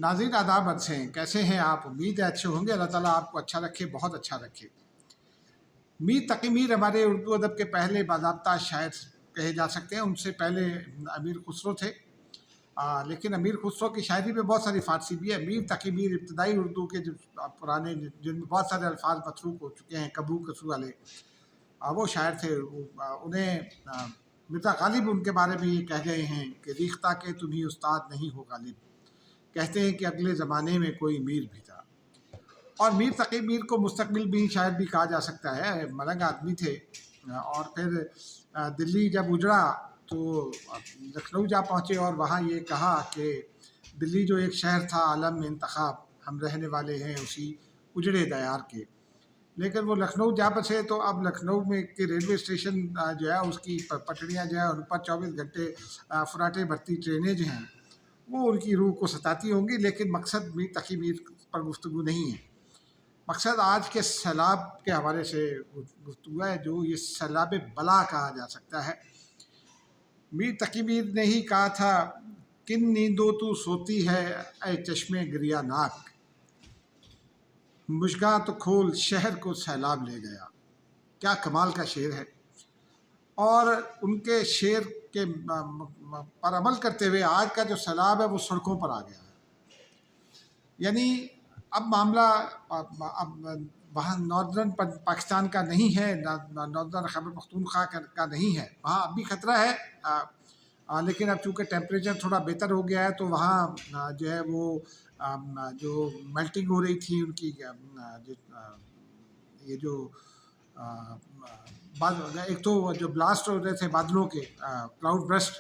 नाज़रीन आदाब अर्ज़ हैं, कैसे हैं आप? उम्मीद है अच्छे होंगे। अल्लाह ताला आपको अच्छा रखे, बहुत अच्छा रखे। मीर तकी मीर हमारे उर्दू अदब के पहले बाज़ाब्ता शायर कहे जा सकते हैं। उनसे पहले अमीर खुसरो थे, लेकिन अमीर खुसरो की शायरी में बहुत सारी फ़ारसी भी है। मीर तकी मीर इब्तदाई उर्दू के जो पुराने, जिनमें बहुत सारे अल्फाज मतरूक हो चुके हैं, कबू कसू वाले, वो शायर थे। उन्हें मिर्ज़ा गालिब उनके बारे में ये कह गए हैं कि रीख्ता के तुम्ही उस्ताद नहीं हो गालिब, कहते हैं कि अगले ज़माने में कोई मीर भी था। और मीर तकी मीर को मुस्तकबिल भी शायद भी कहा जा सकता है। मलंग आदमी थे, और फिर दिल्ली जब उजड़ा तो लखनऊ जा पहुँचे और वहाँ ये कहा कि दिल्ली जो एक शहर था आलम में इंतखाब, हम रहने वाले हैं उसी उजड़े दयार के। लेकिन वो लखनऊ जा बसे तो अब लखनऊ में के रेलवे स्टेशन जो है उसकी पटरियाँ जो है उन पर 24 घंटे फुराटे भरती ट्रेनें जो हैं वो उनकी रूह को सताती होंगी। लेकिन मकसद मीर तकी मीर पर गुफ्तगू नहीं है। मकसद आज के सैलाब के हवाले से गुफ्तगू है, जो ये सैलाब बला कहा जा सकता है। मीर तकी मीर ने ही कहा था, किन नींदों तू सोती है ऐ चश्मे गिरिया नाक, मुश्गा तो खोल शहर को सैलाब ले गया। क्या कमाल का शेर है। और उनके शेर के पर अमल करते हुए आज का जो सैलाब है वो सड़कों पर आ गया है। यानी अब मामला अब वहाँ नॉर्दर्न पाकिस्तान का नहीं है, नॉर्दर्न खैबर पख्तूनख्वा का नहीं है। वहाँ अब भी ख़तरा है, लेकिन अब चूँकि टेम्परेचर थोड़ा बेहतर हो गया है तो वहाँ जो है वो जो मेल्टिंग हो रही थी उनकी ये जो एक तो जो ब्लास्ट हो रहे थे बादलों के, क्लाउड ब्रस्ट,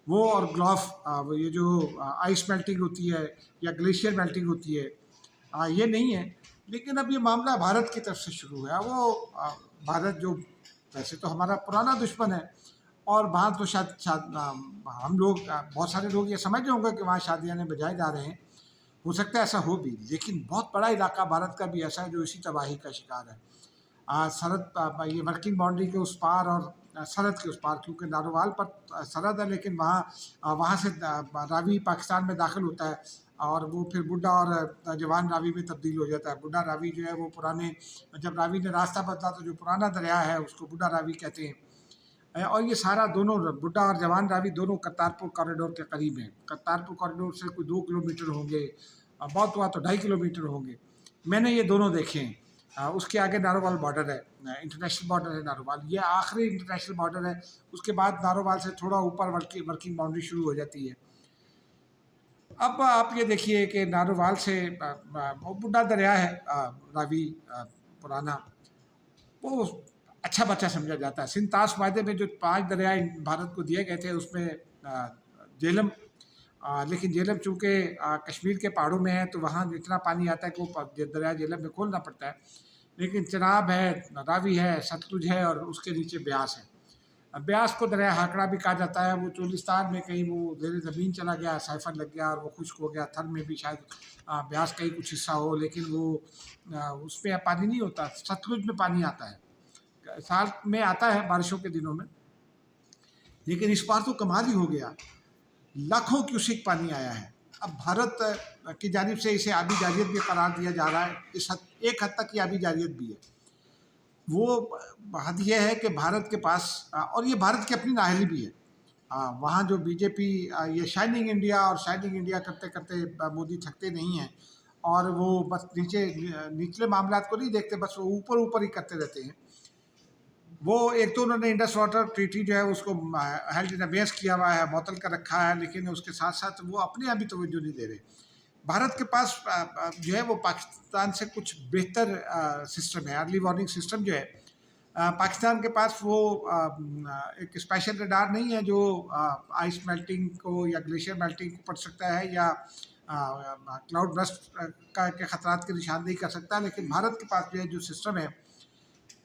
वो और ग्लॉफ, ये जो आइस मेल्टिंग होती है या ग्लेशियर मेल्टिंग होती है, ये नहीं है। लेकिन अब ये मामला भारत की तरफ से शुरू है। वो भारत जो वैसे तो हमारा पुराना दुश्मन है, और वहाँ तो शायद हम लोग, बहुत सारे लोग ये समझ रहे होंगे कि वहाँ शादियाने बजाए जा रहे हैं। हो सकता है ऐसा हो भी, लेकिन बहुत बड़ा इलाका भारत का भी ऐसा है जो इसी तबाही का शिकार है। सरहद, ये वर्किंग बाउंड्री के उस पार और सरहद के उस पार, क्योंकि नारोवाल पर सरहद है, लेकिन वहाँ से रावी पाकिस्तान में दाखिल होता है और वो फिर बुड्ढा और जवान रावी में तब्दील हो जाता है। बुड्ढा रावी जो है वो पुराने, जब रावी ने रास्ता बदला तो जो पुराना दरिया है उसको बुड्ढा रावी कहते हैं। और ये सारा दोनों बुड्ढा और जवान रावी दोनों करतारपुर कॉरिडोर के करीब हैं। करतारपुर कॉरिडोर से कोई 2 किलोमीटर होंगे, बहुत हुआ तो 2.5 किलोमीटर होंगे। मैंने ये दोनों देखे हैं। उसके आगे नारोवाल बॉर्डर है, इंटरनेशनल बॉर्डर है नारोवाल, ये आखिरी इंटरनेशनल बॉर्डर है। उसके बाद नारोवाल से थोड़ा ऊपर वर्किंग बाउंड्री शुरू हो जाती है। अब आप ये देखिए कि नारोवाल से बहुत बुढ़ा दरिया है रावी पुराना, वो अच्छा बच्चा समझा जाता है। सिंतास वायदे में जो 5 दरिया भारत को दिए गए थे उसमें झेलम, लेकिन झेलम चूँकि कश्मीर के पहाड़ों में है तो वहाँ जितना पानी आता है कि वो दरिया झेलम में खोलना पड़ता है। लेकिन चिनाब है, रावी है, सतलुज है और उसके नीचे ब्यास है। ब्यास को दरिया हाकड़ा भी कहा जाता है। वो चोलिस्तान में कहीं वो ज़ेरे ज़मीन चला गया, साइफन लग गया और वो खुश्क हो गया। थर में भी शायद ब्यास का ही कुछ हिस्सा हो, लेकिन वो उसमें पानी नहीं होता। सतलुज में पानी आता है, साल में आता है बारिशों के दिनों में। लेकिन इस बार तो कमाल ही हो गया, लाखों क्यूसेक पानी आया है। अब भारत की जानिब से इसे आबी जारियत भी करार दिया जा रहा है। एक हद तक ये आबी जारियत भी है। वो हद ये है कि भारत के पास, और ये भारत की अपनी नाअहली भी है, वहाँ जो बीजेपी ये शाइनिंग इंडिया और शाइनिंग इंडिया करते करते मोदी थकते नहीं हैं, और वो बस निचले मामलात को नहीं देखते, बस वो ऊपर ऊपर ही करते रहते हैं। वो एक तो उन्होंने इंडस वाटर ट्रीटी जो है उसको हेल्ड इन अबेयंस किया हुआ है, मुअत्तल कर रखा है, लेकिन उसके साथ साथ वो अपने यहाँ भी तवज्जो नहीं दे रहे। भारत के पास जो है वो पाकिस्तान से कुछ बेहतर सिस्टम है, अर्ली वार्निंग सिस्टम जो है। पाकिस्तान के पास वो एक स्पेशल रडार नहीं है जो आइस मेल्टिंग को या ग्लेशियर मेल्टिंग को पढ़ सकता है या क्लाउड ब्रस्ट के ख़तरात की निशानदेही कर सकता है। लेकिन भारत के पास जो है जो सिस्टम है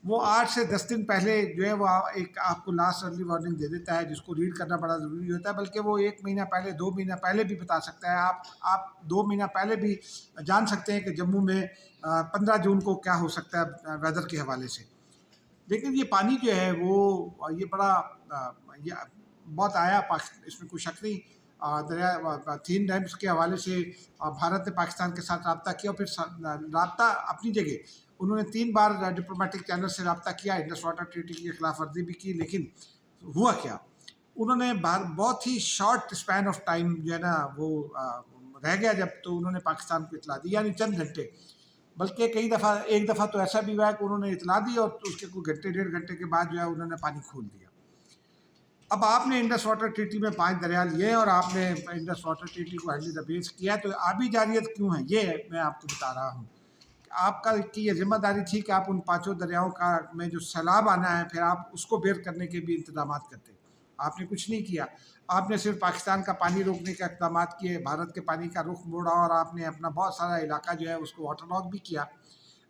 वो 8 से 10 दिन पहले जो है वो एक आपको लास्ट अर्ली वार्निंग दे देता है, जिसको रीड करना बड़ा ज़रूरी होता है। बल्कि वो 1 महीना पहले, 2 महीना पहले भी बता सकता है। आप 2 महीना पहले भी जान सकते हैं कि जम्मू में 15 जून को क्या हो सकता है वेदर के हवाले से। लेकिन ये पानी जो है वो ये बड़ा ये बहुत आया, इसमें कोई शक नहीं। दरिया 3 डैम्स के हवाले से भारत ने पाकिस्तान के साथ रब्ता किया, और फिर रब्ता अपनी जगह उन्होंने 3 बार डिप्लोमेटिक चैनल से रब्ता किया, इंडस वाटर ट्रीटी की खिलाफ वर्जी भी की, लेकिन हुआ क्या, उन्होंने बहुत ही शॉर्ट स्पैन ऑफ टाइम जो है ना वो रह गया जब, तो उन्होंने पाकिस्तान को इतला दी, यानी चंद घंटे, बल्कि एक दफ़ा तो ऐसा भी हुआ है कि उन्होंने इतला दी और उसके कुछ घंटे 1.5 घंटे के बाद जो है उन्होंने पानी खोल दिया। अब आपने इंडस वाटर ट्रीटी में 5 दरिया लिए और आपने इंडस वाटर ट्रीटी को हैंडली द बेस किया, तो आबी जारियत क्यों है, ये मैं आपको बता रहा हूँ। आपका की ये जिम्मेदारी थी कि आप उन 5 दरियाओं का में जो सैलाब आना है फिर आप उसको बेर करने के भी इंतजाम करते, आपने कुछ नहीं किया। आपने सिर्फ पाकिस्तान का पानी रोकने के इक़दाम किए, भारत के पानी का रुख मोड़ा, और आपने अपना बहुत सारा इलाका जो है उसको वाटर लॉक भी किया।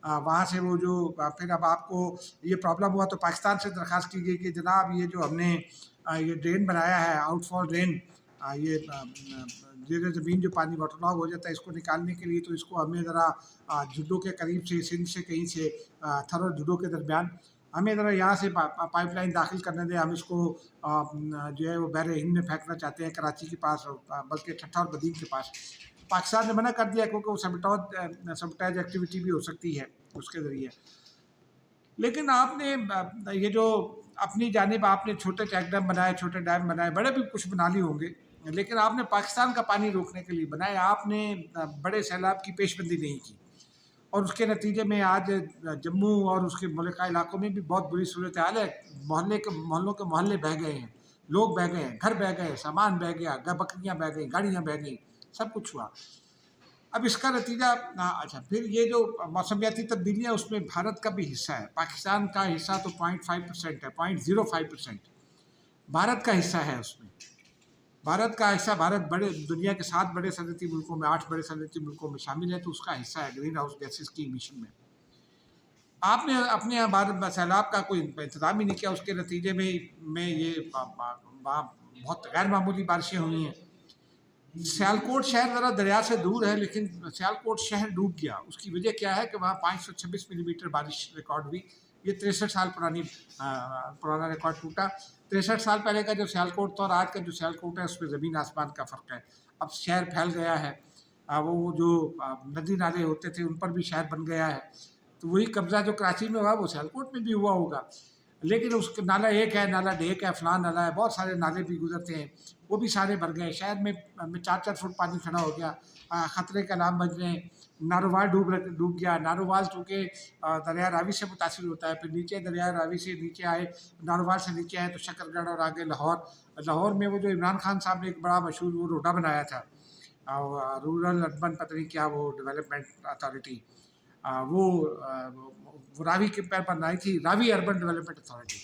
वहाँ से वो जो फिर अब आपको ये प्रॉब्लम हुआ तो पाकिस्तान से दरख्वास्त की गई कि जनाब ये जो हमने ये ड्रेन बनाया है, आउटफॉल ड्रेन, ये जेर ज़मीन जो पानी वाटर लॉक हो जाता है इसको निकालने के लिए, तो इसको हमें ज़रा जुड्डो के करीब से, सिंध से कहीं से, थर और जुड्डो के दरमियान हमें ज़रा यहाँ से पाइपलाइन दाखिल करने दें, हम इसको जो है वो बहर हिंद में फेंकना चाहते हैं, कराची के पास, बल्कि ठट्ठा और बदीन के पास। पाकिस्तान ने मना कर दिया क्योंकि वो सबटाइज एक्टिविटी भी हो सकती है उसके ज़रिए। लेकिन आपने ये जो अपनी जानिब आपने छोटे चेक डैम बनाए, छोटे डैम बनाए, बड़े भी कुछ बना लिए होंगे, लेकिन आपने पाकिस्तान का पानी रोकने के लिए बनाए, आपने बड़े सैलाब की पेशबंदी नहीं की, और उसके नतीजे में आज जम्मू और उसके मुल्का इलाकों में भी बहुत बुरी सूरत हाल है। मोहल्लों के मोहल्ले बह गए हैं, लोग बह गए हैं, घर बह गए, सामान बह गया, बकरियाँ बह गई, गाड़ियाँ बह गई, सब कुछ हुआ। अब इसका नतीजा अच्छा, फिर ये जो मौसमियाती तब्दीलियाँ उसमें भारत का भी हिस्सा है, पाकिस्तान का हिस्सा तो 0.5% है, 0.05% भारत का हिस्सा है उसमें। भारत का हिस्सा, भारत बड़े दुनिया के 7 बड़े सनअती मुल्कों में, 8 बड़े सनअती मुल्कों में शामिल है, तो उसका हिस्सा है ग्रीन हाउस गैसेस की इमिशन में। आपने अपने यहाँ भारत सैलाब का कोई इंतजाम ही नहीं किया, उसके नतीजे में ये बहुत गैर मामूली बारिशें हुई हैं। सियालकोट शहर ज़रा दरिया से दूर है, लेकिन सियालकोट शहर डूब गया। उसकी वजह क्या है कि वहाँ 526 मिलीमीटर बारिश रिकॉर्ड हुई। ये 63 साल पुराना रिकॉर्ड टूटा। 63 साल पहले का जो सियालकोट था और आज का जो सियालकोट है उसमें ज़मीन आसमान का फ़र्क है। अब शहर फैल गया है, वो जो नदी नाले होते थे उन पर भी शहर बन गया है। तो वही कब्ज़ा जो कराची में हुआ वो सियालकोट में भी हुआ होगा, लेकिन उसका नाला एक है, नाला ढेक है, फलां नाला है, बहुत सारे नाले भी गुजरते हैं, वो भी सारे भर गए। शहर में 4-4 फुट पानी खड़ा हो गया, ख़तरे का नाम बज रहे हैं। नारोवाल डूब गया। नारोवाल चूँकि दरिया रावी से मुतासिर होता है, फिर नीचे दरिया रावी से नीचे आए, नारोवाल से नीचे आए तो शकरगढ़ और आगे लाहौर। लाहौर में वो जो इमरान खान साहब ने एक बड़ा मशहूर वो रोडा बनाया था, रूरल अर्बन पता नहीं क्या वो डेवलपमेंट अथॉरिटी, वो रावी के पैर पर बनाई थी, रावी अर्बन डेवलपमेंट अथॉरिटी,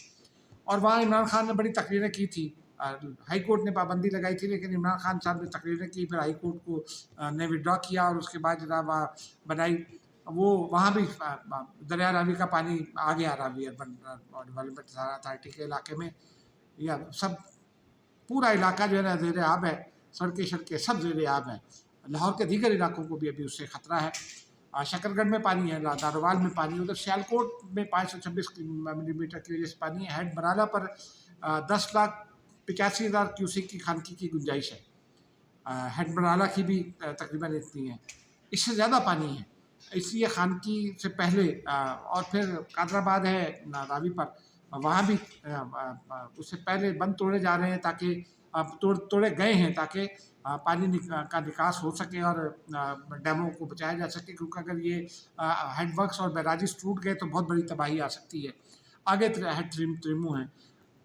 और वहाँ इमरान खान ने बड़ी तकरीरें की थी। हाई कोर्ट ने पाबंदी लगाई थी, लेकिन इमरान खान साहब ने तकरीरें की, फिर हाई कोर्ट को ने विड्रॉ किया, और उसके बाद जनाब बनाई। वो वहाँ भी दरिया रावी का पानी आ गया, रावी अर्बन डेवलपमेंट अथॉरिटी के इलाके में। या सब पूरा इलाका जो है ना ज़ेर आब है, सड़कें सब ज़ेर आब हैं। लाहौर के दीगर इलाकों को भी अभी उससे ख़तरा है। शकरगढ़ में पानी है, नारोवाल में पानी, उधर सियालकोट में 526 मिलीमीटर की वजह से पानी है। हेड बराला पर 10,85,000 क्यूसेक की खानगी की गुंजाइश है। हेड बराला की भी तकरीबन इतनी है, इससे ज़्यादा पानी है, इसलिए खानगी से पहले और फिर कादराबाद है रावी पर, वहाँ भी उससे पहले बंद तोड़े जा रहे हैं ताकि तोड़े गए हैं ताकि पानी का निकास हो सके और डैमों को बचाया जा सके, क्योंकि अगर ये हेडवर्क्स और बैराजेस टूट गए तो बहुत बड़ी तबाही आ सकती है। आगे हेड त्रिमू हैं,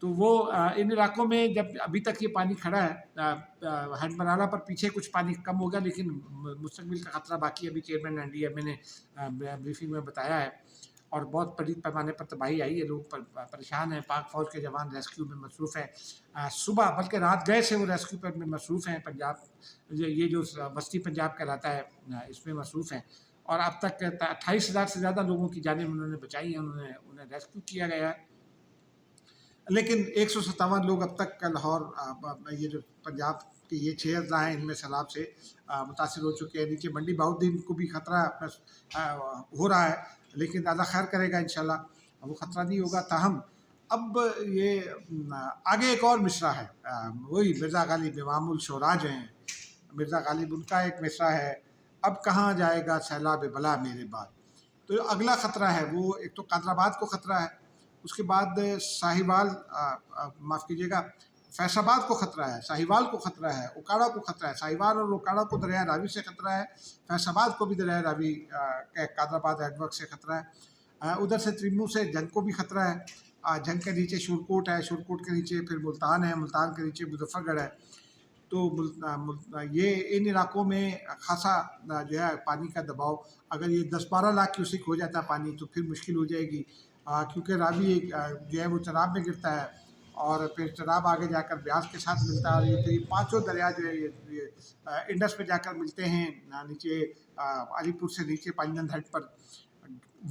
तो वो इन इलाकों में जब अभी तक ये पानी खड़ा है, हेड बराला पर पीछे कुछ पानी कम हो गया, लेकिन मुस्तकबिल का ख़तरा बाकी, अभी चेयरमैन NDMA ने ब्रीफिंग में बताया है, और बहुत बड़ी पैमाने पर तबाही आई है, लोग परेशान हैं। पाक फ़ौज के जवान रेस्क्यू में मसरूफ़ हैं, सुबह बल्कि रात गए से वो रेस्क्यू पर में मसरूफ़ हैं। पंजाब ये जो बस्ती पंजाब कहलाता है इसमें मसरूफ़ हैं, और अब तक 28,000 से ज़्यादा लोगों की जानें उन्होंने बचाई हैं, उन्हें रेस्क्यू किया गया है। लेकिन 157 लोग अब तक लाहौर ये जो पंजाब के ये 6 अजला हैं इनमें सैलाब से मुतासिर हो चुके हैं। नीचे मंडी बहाउद्दीन को भी ख़तरा हो रहा है, लेकिन अल्लाह खैर करेगा इंशाल्लाह, वो ख़तरा नहीं होगा। ताहम اب یہ آگے ایک اور مصرع ہے، وہی مرزا غالب امام الشعراء جو ہیں، مرزا غالب ان کا ایک مصرع ہے، اب کہاں جائے گا سیلاب بلا میرے بعد. تو اگلا خطرہ ہے وہ ایک تو قادر آباد کو خطرہ ہے، اس کے بعد ساہیوال معاف کیجیے گا فیصل آباد کو خطرہ ہے، ساہیوال کو خطرہ ہے، اوکاڑا کو خطرہ ہے. ساہیوال اور اوکاڑا کو دریائے راوی سے خطرہ ہے، فیصل آباد کو بھی دریائے راوی قادر آباد ہیڈ ورک سے خطرہ ہے. ادھر سے تریمو سے جنگ کو بھی خطرہ ہے، جنگ کے نیچے شورکوٹ ہے، شورکوٹ کے نیچے پھر ملتان ہے، ملتان کے نیچے مظفر گڑھ ہے. تو یہ ان علاقوں میں خاصا جو ہے پانی کا دباؤ، اگر یہ 10-12 لاکھ کیوسک ہو جاتا ہے پانی تو پھر مشکل ہو جائے گی، کیونکہ راوی جو ہے وہ چناب میں گرتا ہے اور پھر چناب آگے جا کر بیاس کے ساتھ ملتا ہے، اور یہ پانچوں دریا جو ہے یہ انڈس میں جا کر ملتے ہیں نیچے علی پور سے نیچے پانجند ہٹ پر.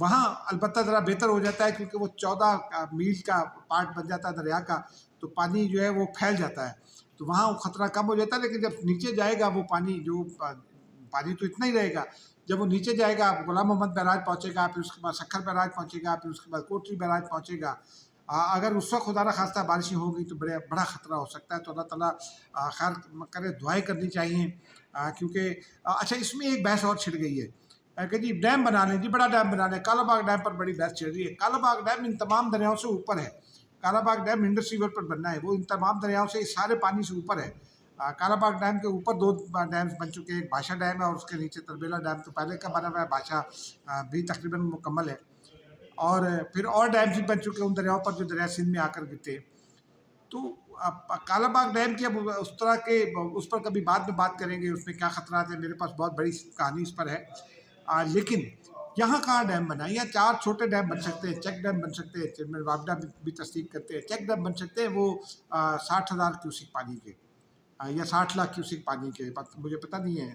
وہاں البتہ ذرا بہتر ہو جاتا ہے کیونکہ وہ 14 میل کا پارٹ بن جاتا ہے دریا کا، تو پانی جو ہے وہ پھیل جاتا ہے، تو وہاں وہ خطرہ کم ہو جاتا ہے. لیکن جب نیچے جائے گا وہ پانی تو اتنا ہی رہے گا، جب وہ نیچے جائے گا غلام محمد بیراج پہنچے گا، پھر اس کے بعد سکھر بیراج پہنچے گا، پھر اس کے بعد کوٹری بیراج پہنچے گا. اگر اس وقت خدا نخواستہ بارشیں ہوگی تو بڑا خطرہ ہو سکتا ہے. تو اللہ تعالیٰ خیر کرے، دعائیں کرنی چاہیے، کیونکہ اچھا اس میں ایک بحث اور چھڑ گئی ہے کہ جی ڈیم بنا لیں، جی بڑا ڈیم بنا لیں. کالا باغ ڈیم پر بڑی بحث چل رہی ہے. کالا باغ ڈیم ان تمام دریاؤں سے اوپر ہے. Kala Bagh dam Indus river پر بننا ہے، وہ ان تمام دریاؤں سے اس سارے پانی سے اوپر ہے. کالا باغ ڈیم کے اوپر 2 ڈیمز بن چکے ہیں، ایک بھاشا ڈیم ہے اور اس کے نیچے تربیلا ڈیم تو پہلے کا بنا ہوا ہے، بھاشا بھی تقریباً مکمل ہے. اور پھر اور ڈیمز بھی بن چکے ہیں ان دریاؤں پر جو دریا سندھ میں آ کر گرتے ہیں. تو کالا باغ ڈیم کی اب اس طرح کے اس پر کبھی بعد میں بات کریں گے، اس میں کیا خطرات ہیں، میرے پاس بہت بڑی کہانی اس پر ہے. لیکن یہاں کہاں ڈیم بنا ہے؟ یہاں 4 چھوٹے ڈیم بن سکتے ہیں، چیک ڈیم بن سکتے ہیں، جن میں وابڈا بھی تصدیق کرتے ہیں. چیک ڈیم بن سکتے ہیں وہ 60,000 کیوسک پانی کے یا 60 لاکھ کیوسک پانی کے، مجھے پتہ نہیں ہے،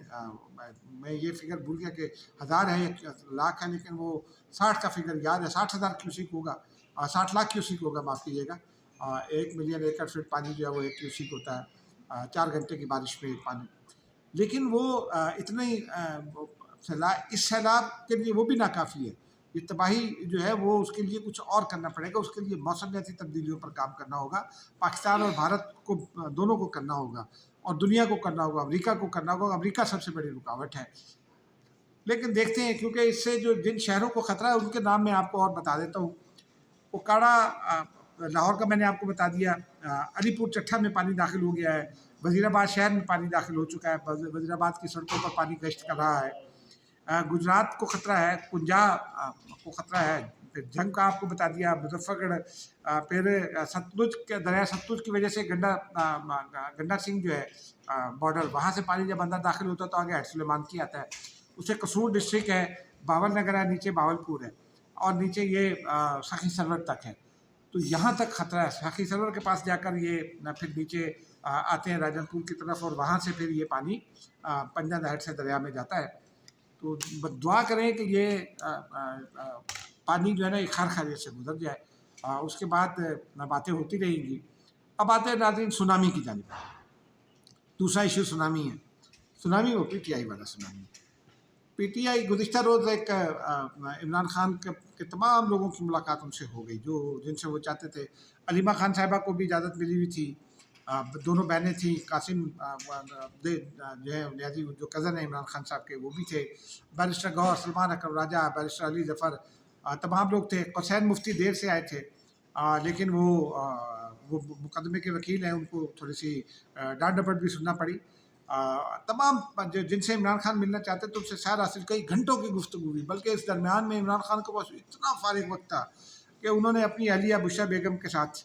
میں یہ فگر بھول گیا کہ 1000 ہے یا لاکھ ہے، لیکن وہ 60 کا فگر یاد ہے، 60,000 کیوسک ہوگا، 60 لاکھ کیوسک ہوگا معاف کیجیے گا. 1 ملین ایکڑ فٹ پانی جو ہے وہ 1 کیوسک ہوتا ہے، 4 گھنٹے کی بارش میں ایک پانی. لیکن وہ اتنے اس سیلاب کے لیے وہ بھی ناکافی ہے. یہ تباہی جو ہے وہ اس کے لیے کچھ اور کرنا پڑے گا، اس کے لیے موسمیاتی تبدیلیوں پر کام کرنا ہوگا. پاکستان اور بھارت کو دونوں کو کرنا ہوگا، اور دنیا کو کرنا ہوگا، امریکہ کو کرنا ہوگا. امریکہ سب سے بڑی رکاوٹ ہے. لیکن دیکھتے ہیں، کیونکہ اس سے جو جن شہروں کو خطرہ ہے ان کے نام میں آپ کو اور بتا دیتا ہوں. اوکاڑا لاہور کا میں نے آپ کو بتا دیا، علی پور چٹھا میں پانی داخل ہو گیا ہے، وزیر آباد شہر میں پانی داخل ہو چکا ہے، وزیر آباد کی سڑکوں پر پانی گشت کر رہا ہے. گجرات کو خطرہ ہے، کنجا کو خطرہ ہے، پھر جنگ کا آپ کو بتا دیا، مظفر گڑھ، پھر ستلج کے دریا ستلج کی وجہ سے گنڈا سنگھ جو ہے بارڈر، وہاں سے پانی جب اندر داخل ہوتا ہے تو آگے ہیڈ سلیمان کی آتا ہے. اسے قصور ڈسٹرکٹ ہے، باول نگر ہے، نیچے باول پور ہے، اور نیچے یہ سخی سرور تک ہے. تو یہاں تک خطرہ ہے. سخی سرور کے پاس جا کر یہ پھر نیچے آتے ہیں راجن پور کی طرف، اور وہاں سے پھر یہ پانی پنجند ہیڈ سے دریا میں جاتا ہے. تو دعا کریں کہ یہ پانی جو ہے نا یہ خیر خیریت سے گزر جائے. اس کے بعد باتیں ہوتی رہیں گی. اب آتے ہیں ناظرین سونامی کی جانب. دوسرا ایشو سونامی ہے. سونامی وہ پی ٹی آئی والا سونامی. پی ٹی آئی گزشتہ روز ایک عمران خان کے تمام لوگوں کی ملاقات ان سے ہو گئی جن سے وہ چاہتے تھے. علیمہ خان صاحبہ کو بھی اجازت ملی ہوئی تھی، دونوں بہنیں تھیں، قاسم جو ہے نیازی جو کزن ہیں عمران خان صاحب کے وہ بھی تھے، بیرسٹر گوہر، سلمان اکرم راجہ، بیرسٹر علی ظفر، تمام لوگ تھے. حسین مفتی دیر سے آئے تھے، لیکن وہ مقدمے کے وکیل ہیں، ان کو تھوڑی سی ڈانٹ ڈپٹ بھی سننا پڑی. تمام جن سے عمران خان ملنا چاہتے تو ان سے سیر حاصل کئی گھنٹوں کی گفتگو ہوئی، بلکہ اس درمیان میں عمران خان کے پاس اتنا فارغ وقت تھا کہ انہوں نے اپنی اہلیہ بشریٰ بیگم کے ساتھ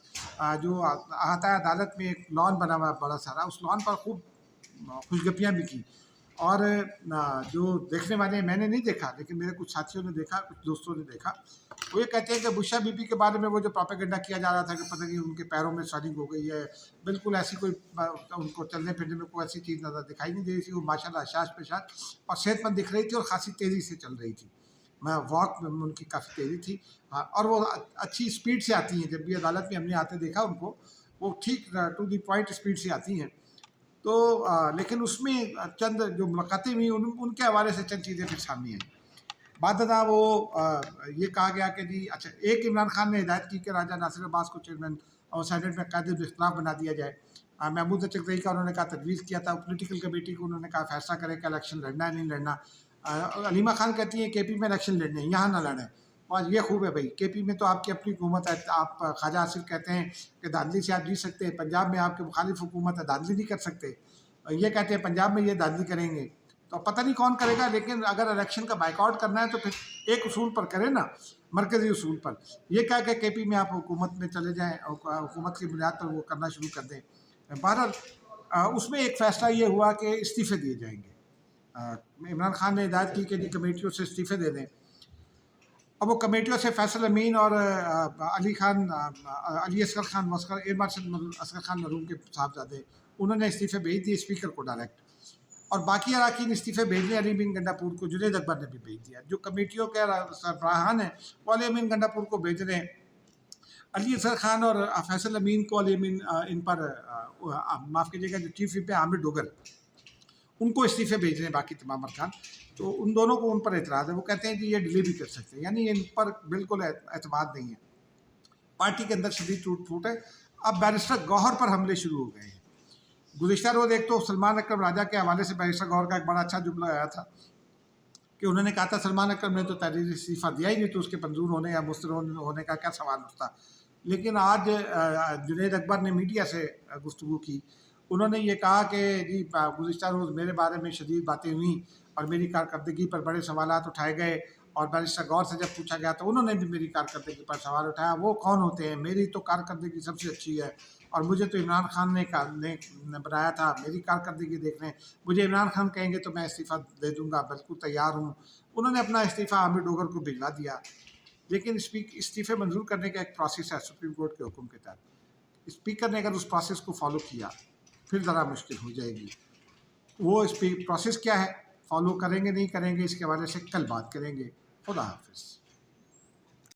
جو احاطہ عدالت میں ایک لان بنا ہوا بڑا سارا، اس لان پر خوب خوشگپیاں بھی کی. اور جو دیکھنے والے، میں نے نہیں دیکھا لیکن میرے کچھ ساتھیوں نے دیکھا، کچھ دوستوں نے دیکھا، وہ یہ کہتے ہیں کہ بشریٰ بی بی کے بارے میں وہ جو پروپیگنڈا کیا جا رہا تھا کہ پتہ نہیں ان کے پیروں میں سویلنگ ہو گئی ہے، بالکل ایسی کوئی ان کو چلنے پھرنے میں کوئی ایسی چیز نظر دکھائی نہیں دے رہی تھی. وہ ماشاء اللہ شاش پہ شاش اور صحت مند دکھ رہی تھی، اور خاصی تیزی سے چل رہی تھی. میں واک میں ان کی کافی تیزی تھی، اور وہ اچھی اسپیڈ سے آتی ہیں. جب بھی عدالت میں ہم نے آتے دیکھا ان کو، وہ ٹھیک ٹو دی پوائنٹ اسپیڈ سے آتی ہیں. تو لیکن اس میں چند جو ملاقاتیں ہوئی ان کے حوالے سے چند چیزیں پھر سامنے آئیں. بعد ازاں وہ یہ کہا گیا کہ جی اچھا، ایک عمران خان نے ہدایت کی کہ راجہ ناصر عباس کو چیئرمین اور سینیٹ میں قائد الاختلاف بنا دیا جائے. محمود چکرئی کا انہوں نے کہا تجویز کیا تھا. پولیٹیکل کمیٹی کو انہوں نے کہا فیصلہ کرے کہ الیکشن لڑنا ہے نہیں لڑنا. علیمہ خان کہتی ہیں کے پی میں الیکشن لڑنے ہیں، یہاں نہ لڑیں. اور یہ خوب ہے بھائی، کے پی میں تو آپ کی اپنی حکومت ہے. آپ خواجہ آصف کہتے ہیں کہ دھاندلی سے آپ جیت سکتے ہیں. پنجاب میں آپ کے مخالف حکومت ہے، دھاندلی نہیں کر سکتے. یہ کہتے ہیں پنجاب میں یہ دھاندلی کریں گے. تو پتہ نہیں کون کرے گا، لیکن اگر الیکشن کا بائیک آؤٹ کرنا ہے تو پھر ایک اصول پر کرے نا، مرکزی اصول پر. یہ کہا کہ کے پی میں آپ حکومت میں چلے جائیں، حکومت کی بنیاد پر وہ کرنا شروع کر دیں. بہرحال اس میں ایک فیصلہ یہ ہوا کہ استعفے دیے جائیں گے. عمران خان نے ہدایت کی کہ جی کمیٹیوں سے استعفے دے دیں. اب وہ کمیٹیوں سے فیصل امین اور علی اصغر خان ایئر مارشل اصغر خان مرحوم کے صاحبزادے، انہوں نے استعفے بھیج دیے اسپیکر کو ڈائریکٹ. اور باقی اراکین استعفے بھیج دیں علی امین گنڈا پور کو. جنید اکبر نے بھی بھیج دیا. جو کمیٹیوں کے سربراہان ہیں وہ علی امین گنڈا پور کو بھیج رہے ہیں. علی اصغر خان اور فیصل امین کو علی امین ان پر معاف کیجیے گا جو چیف وپ ہے عامر ڈوگر، ان کو استعفے بھیج رہے ہیں باقی تمام ارکان. تو ان دونوں کو ان پر اعتراض ہے. وہ کہتے ہیں کہ یہ ڈیلے بھی کر سکتے ہیں، یعنی ان پر بالکل اعتماد نہیں ہے. پارٹی کے اندر شدید ٹوٹ پھوٹ ہے. اب بیرسٹر گوہر پر حملے شروع ہو گئے ہیں. گزشتہ روز ایک تو سلمان اکرم راجہ کے حوالے سے بیرسٹر گوہر کا ایک بڑا اچھا جملہ آیا تھا کہ انہوں نے کہا تھا سلمان اکرم نے تو تحریری استعفیٰ دیا ہی نہیں، تو اس کے منظور ہونے یا مسترد ہونے کا کیا سوال اٹھتا. لیکن آج جنید اکبر نے میڈیا سے گفتگو کی. انہوں نے یہ کہا کہ جی گزشتہ روز میرے بارے میں شدید باتیں ہوئیں اور میری کارکردگی پر بڑے سوالات اٹھائے گئے. اور بیرسٹر گوہر سے جب پوچھا گیا تو انہوں نے بھی میری کارکردگی پر سوال اٹھایا. وہ کون ہوتے ہیں؟ میری تو کارکردگی سب سے اچھی ہے، اور مجھے تو عمران خان نے بنایا تھا. میری کارکردگی دیکھ رہے ہیں، مجھے عمران خان کہیں گے تو میں استعفیٰ دے دوں گا، بالکل تیار ہوں. انہوں نے اپنا استعفیٰ عامر ڈوگر کو بھجوا دیا. لیکن استعفے منظور کرنے کا ایک پروسیس ہے سپریم کورٹ کے حکم کے تحت. اسپیکر نے اگر اس پروسیس کو فالو کیا پھر ذرا مشکل ہو جائے گی. وہ پروسیس کیا ہے، فالو کریں گے نہیں کریں گے، اس کے حوالے سے کل بات کریں گے. خدا حافظ.